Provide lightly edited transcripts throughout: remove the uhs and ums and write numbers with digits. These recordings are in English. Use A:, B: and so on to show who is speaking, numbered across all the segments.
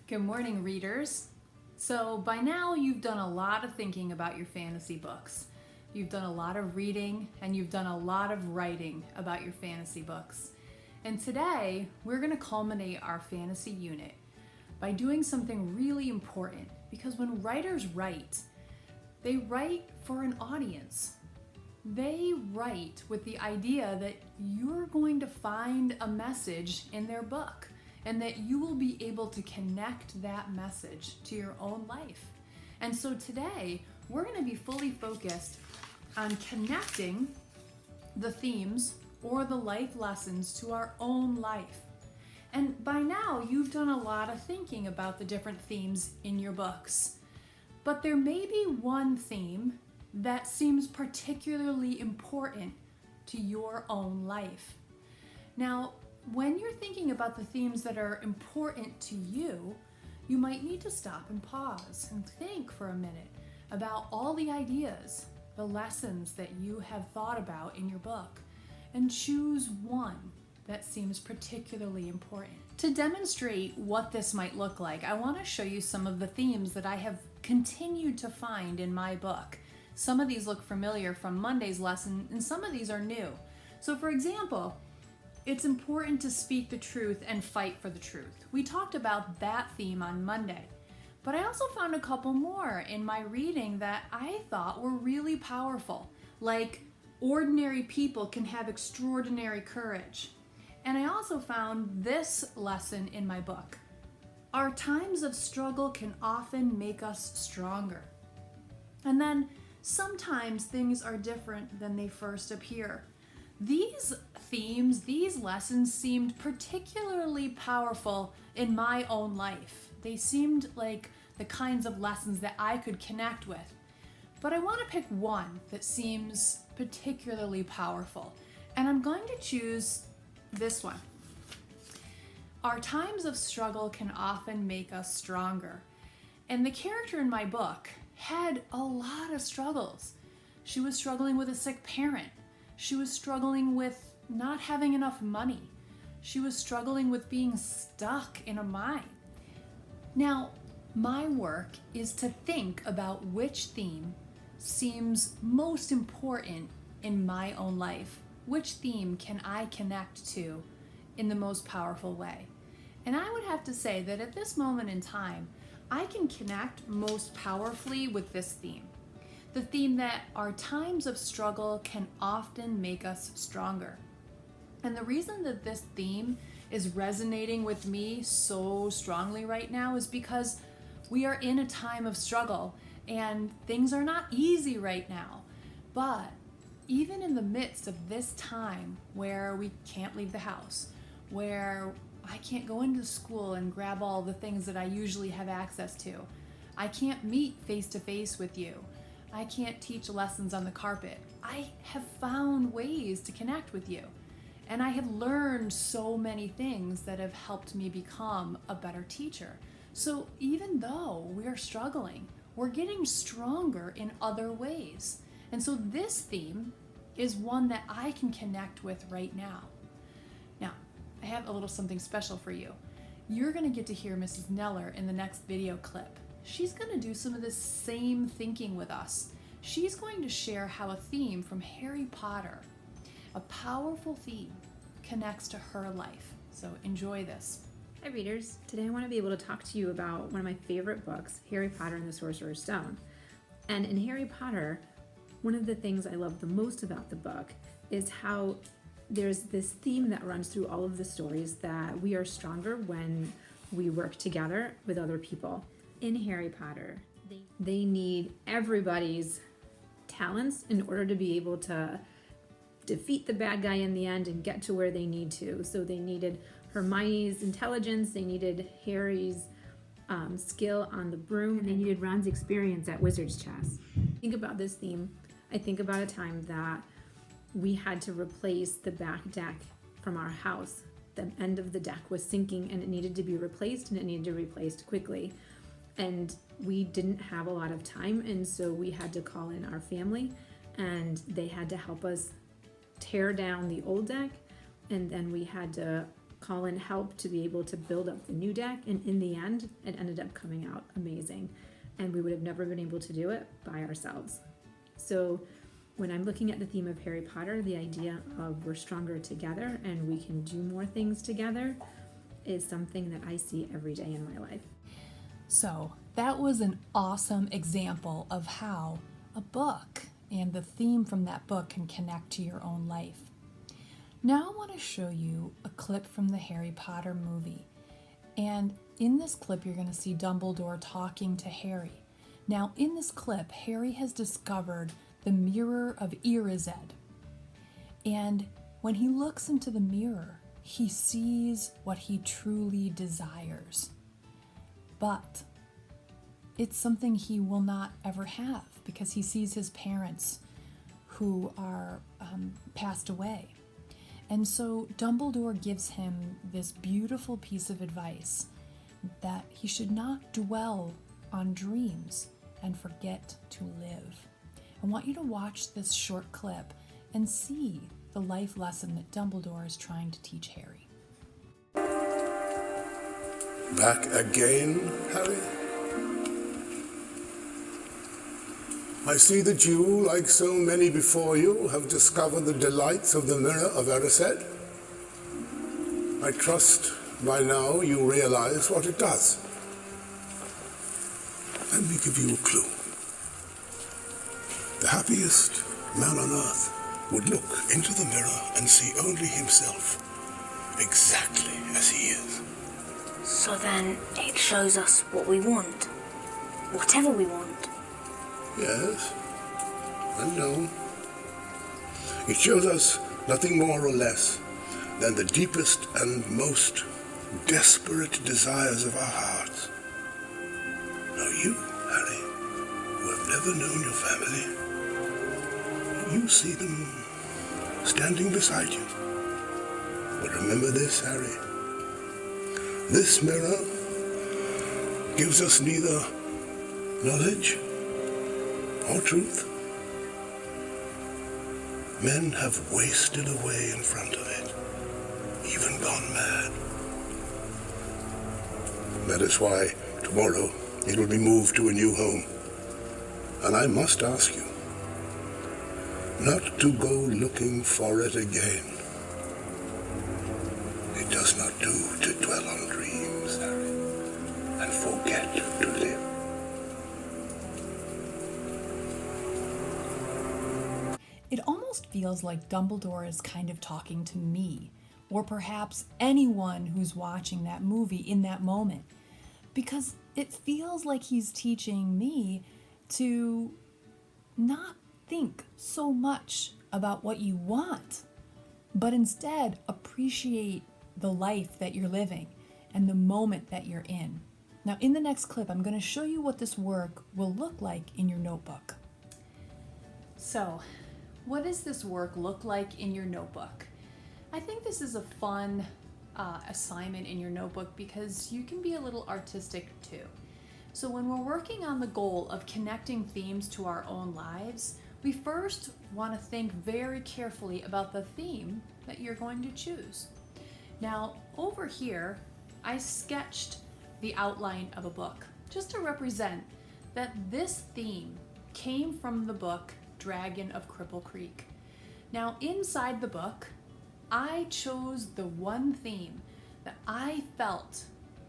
A: Good morning, readers. So by now you've done a lot of thinking about your fantasy books. You've done a lot of reading and you've done a lot of writing about your fantasy books. And today we're going to culminate our fantasy unit by doing something really important, because when writers write, they write for an audience. They write with the idea that you're going to find a message in their book and that you will be able to connect that message to your own life. And so today, we're going to be fully focused on connecting the themes or the life lessons to our own life. And by now, you've done a lot of thinking about the different themes in your books. But there may be one theme that seems particularly important to your own life. Now, when you're thinking about the themes that are important to you, you might need to stop and pause and think for a minute about all the ideas, the lessons that you have thought about in your book, and choose one that seems particularly important. To demonstrate what this might look like, I want to show you some of the themes that I have continued to find in my book. Some of these look familiar from Monday's lesson, and some of these are new. So for example, it's important to speak the truth and fight for the truth. We talked about that theme on Monday, but I also found a couple more in my reading that I thought were really powerful, like ordinary people can have extraordinary courage. And I also found this lesson in my book. Our times of struggle can often make us stronger. And then sometimes things are different than they first appear. These themes, these lessons seemed particularly powerful in my own life. They seemed like the kinds of lessons that I could connect with. But I want to pick one that seems particularly powerful, and I'm going to choose this one. Our times of struggle can often make us stronger. And the character in my book had a lot of struggles. She was struggling with a sick parent. She was struggling with not having enough money. She was struggling with being stuck in a mine. Now, my work is to think about which theme seems most important in my own life. Which theme can I connect to in the most powerful way? And I would have to say that at this moment in time, I can connect most powerfully with this theme. The theme that our times of struggle can often make us stronger. And the reason that this theme is resonating with me so strongly right now is because we are in a time of struggle and things are not easy right now. But even in the midst of this time where we can't leave the house, where I can't go into school and grab all the things that I usually have access to, I can't meet face to face with you, I can't teach lessons on the carpet, I have found ways to connect with you. And I have learned so many things that have helped me become a better teacher. So even though we are struggling, we're getting stronger in other ways. And so this theme is one that I can connect with right now. Now, I have a little something special for you. You're going to get to hear Mrs. Neller in the next video clip. She's going to do some of this same thinking with us. She's going to share how a theme from Harry Potter, a powerful theme, connects to her life. So enjoy this.
B: Hi readers, today I want to be able to talk to you about one of my favorite books, Harry Potter and the Sorcerer's Stone. And in Harry Potter, one of the things I love the most about the book is how there's this theme that runs through all of the stories, that we are stronger when we work together with other people. In Harry Potter, they need everybody's talents in order to be able to defeat the bad guy in the end and get to where they need to. So they needed Hermione's intelligence, they needed Harry's skill on the broom, and they needed Ron's experience at wizard's chess. Think about this theme. I think about a time that we had to replace the back deck from our house. The end of the deck was sinking and it needed to be replaced, and it needed to be replaced quickly. And we didn't have a lot of time, and so we had to call in our family, and they had to help us tear down the old deck, and then we had to Colin helped to be able to build up the new deck, and in the end, it ended up coming out amazing. And we would have never been able to do it by ourselves. So when I'm looking at the theme of Harry Potter, the idea of we're stronger together and we can do more things together is something that I see every day in my life.
A: So that was an awesome example of how a book and the theme from that book can connect to your own life. Now I want to show you a clip from the Harry Potter movie. And in this clip, you're going to see Dumbledore talking to Harry. Now, in this clip, Harry has discovered the Mirror of Erised. And when he looks into the mirror, he sees what he truly desires. But it's something he will not ever have because he sees his parents who are passed away. And so Dumbledore gives him this beautiful piece of advice that he should not dwell on dreams and forget to live. I want you to watch this short clip and see the life lesson that Dumbledore is trying to teach Harry.
C: Back again, Harry? I see that you, like so many before you, have discovered the delights of the Mirror of Erised. I trust by now you realize what it does. Let me give you a clue. The happiest man on earth would look into the mirror and see only himself, exactly as he is.
D: So then it shows us what we want, whatever we want.
C: Yes, and no. It shows us nothing more or less than the deepest and most desperate desires of our hearts. Now you, Harry, who have never known your family, you see them standing beside you. But remember this, Harry. This mirror gives us neither knowledge or truth. Men have wasted away in front of it, even gone mad. That is why tomorrow it will be moved to a new home. And I must ask you not to go looking for it again. It does not do to dwell on dreams, Harry, and forget to live.
A: It almost feels like Dumbledore is kind of talking to me, or perhaps anyone who's watching that movie in that moment, because it feels like he's teaching me to not think so much about what you want, but instead appreciate the life that you're living and the moment that you're in. Now, in the next clip, I'm going to show you what this work will look like in your notebook. So, what does this work look like in your notebook? I think this is a fun assignment in your notebook because you can be a little artistic too. So when we're working on the goal of connecting themes to our own lives, we first want to think very carefully about the theme that you're going to choose. Now, over here, I sketched the outline of a book just to represent that this theme came from the book Dragon of Cripple Creek. Now, inside the book, I chose the one theme that I felt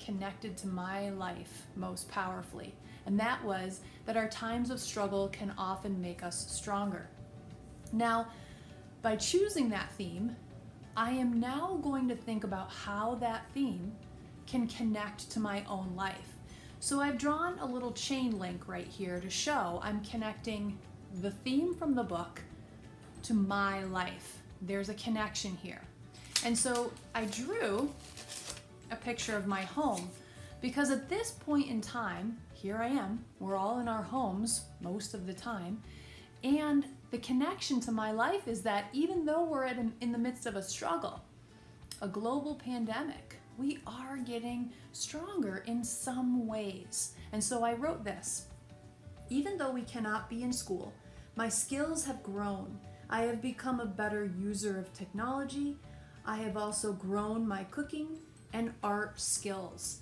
A: connected to my life most powerfully, and that was that our times of struggle can often make us stronger. Now, by choosing that theme, I am now going to think about how that theme can connect to my own life. So I've drawn a little chain link right here to show I'm connecting the theme from the book to my life. There's a connection here. And so I drew a picture of my home because at this point in time, here I am, we're all in our homes most of the time, and the connection to my life is that even though we're in the midst of a struggle, a global pandemic, we are getting stronger in some ways. And so I wrote this: even though we cannot be in school, my skills have grown. I have become a better user of technology. I have also grown my cooking and art skills.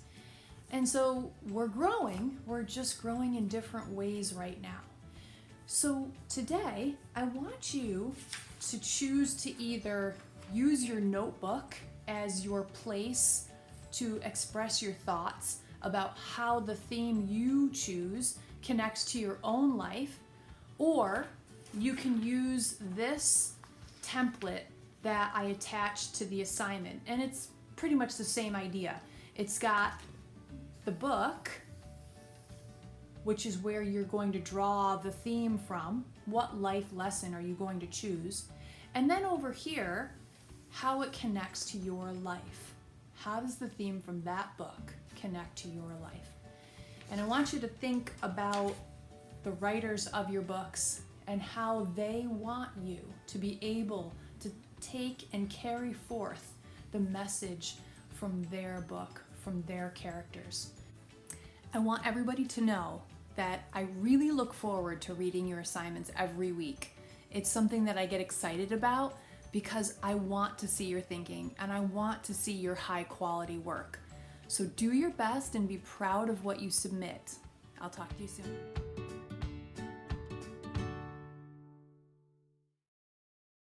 A: And so we're just growing in different ways right now. So today, I want you to choose to either use your notebook as your place to express your thoughts about how the theme you choose connects to your own life, or you can use this template that I attached to the assignment. And it's pretty much the same idea. It's got the book, which is where you're going to draw the theme from. What life lesson are you going to choose? And then over here, how it connects to your life. How does the theme from that book connect to your life? And I want you to think about the writers of your books and how they want you to be able to take and carry forth the message from their book, from their characters. I want everybody to know that I really look forward to reading your assignments every week. It's something that I get excited about because I want to see your thinking and I want to see your high quality work. So do your best and be proud of what you submit. I'll talk to you soon.